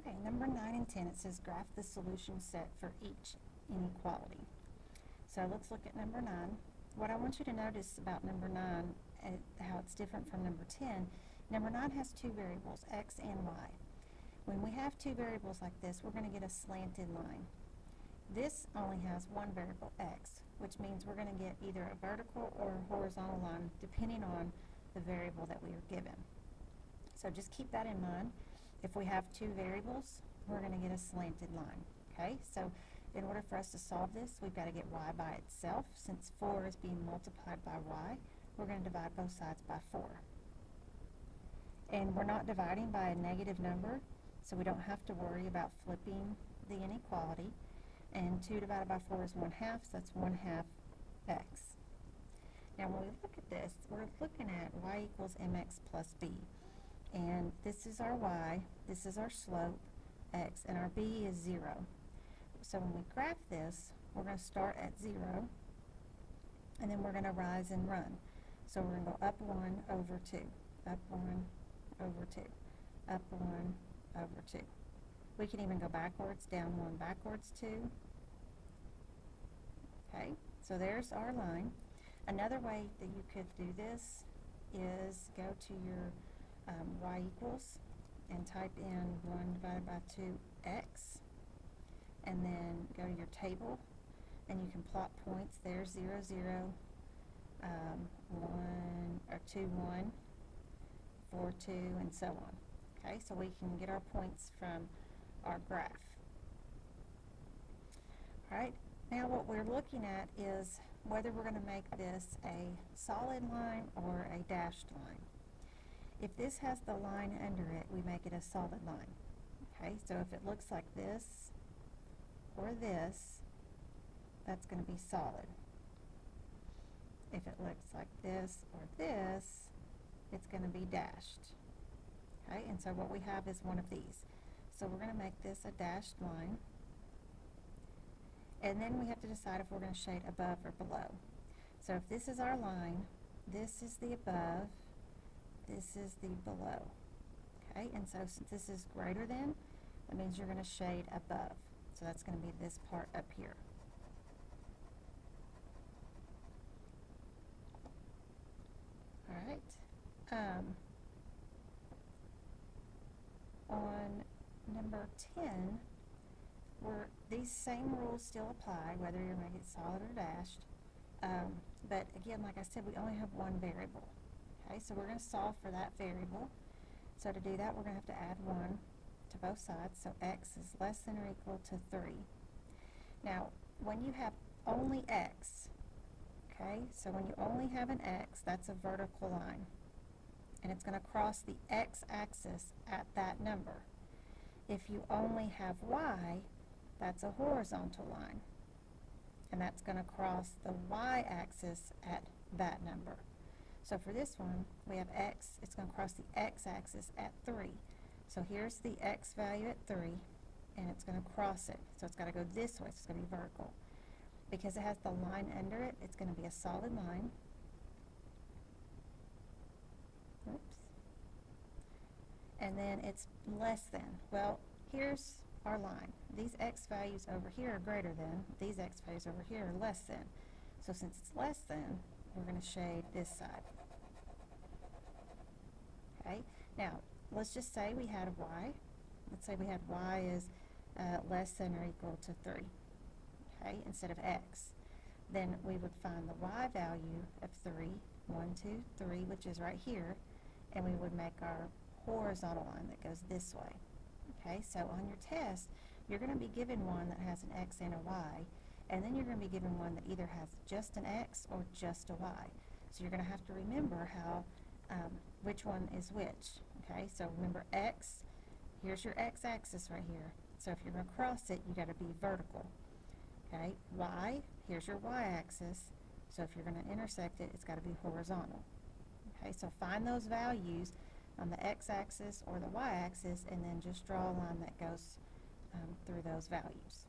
Okay, number 9 and 10, it says graph the solution set for each inequality. So let's look at number 9. What I want you to notice about number 9 and how it's different from number 10, number 9 has two variables, x and y. When we have two variables like this, we're going to get a slanted line. This only has one variable, x, which means we're going to get either a vertical or a horizontal line depending on the variable that we are given. So just keep that in mind. If we have two variables, we're going to get a slanted line. Okay, so in order for us to solve this, we've got to get y by itself. Since 4 is being multiplied by y, we're going to divide both sides by 4. And we're not dividing by a negative number, so we don't have to worry about flipping the inequality. And 2 divided by 4 is 1/2, so that's 1/2 x. Now when we look at this, we're looking at y equals mx plus b. And this is our y, this is our slope, x, and our b is 0. So when we graph this, we're going to start at 0, and then we're going to rise and run. So we're going to go up 1 over 2, up 1 over 2, up 1 over 2. We can even go backwards, down 1, backwards 2. Okay, so there's our line. Another way that you could do this is go to your y equals and type in 1 divided by 2x, and then go to your table and you can plot points there, 0, 0, 1 or 2, 1, 4, 2, and so on. Okay, so we can get our points from our graph. Alright, now what we're looking at is whether we're going to make this a solid line or a dashed line. If this has the line under it, we make it a solid line. Okay, so if it looks like this or this, that's going to be solid. If it looks like this or this, it's going to be dashed. Okay, and so what we have is one of these. So we're going to make this a dashed line. And then we have to decide if we're going to shade above or below. So if this is our line, this is the above, this is the below. Okay, and so since this is greater than, that means you're going to shade above. So that's going to be this part up here. Alright. On number 10, these same rules still apply, whether you're making it solid or dashed. But again, like I said, we only have one variable. Okay, so we're going to solve for that variable. So to do that, we're going to have to add 1 to both sides. So x is less than or equal to 3. Now, when you have only x, okay, so when you only have an x, that's a vertical line. And it's going to cross the x-axis at that number. If you only have y, that's a horizontal line. And that's going to cross the y-axis at that number. So for this one, we have x, it's going to cross the x-axis at 3. So here's the x value at 3, and it's going to cross it. So it's got to go this way, so it's going to be vertical. Because it has the line under it, it's going to be a solid line. Oops. And then it's less than. Well, here's our line. These x values over here are greater than. These x values over here are less than. So since it's less than, we're going to shade this side. Okay, now let's just say we had a y. Let's say we had y is less than or equal to 3, okay, instead of x. Then we would find the y value of 3, 1, 2, 3, which is right here, and we would make our horizontal line that goes this way. Okay, so on your test, you're going to be given one that has an x and a y, and then you're going to be given one that either has just an x or just a y. So you're going to have to remember how, which one is which. Okay, so remember x, here's your x-axis right here. So if you're going to cross it, you got to be vertical. Okay, y, here's your y-axis. So if you're going to intersect it, it's got to be horizontal. Okay, so find those values on the x-axis or the y-axis, and then just draw a line that goes through those values.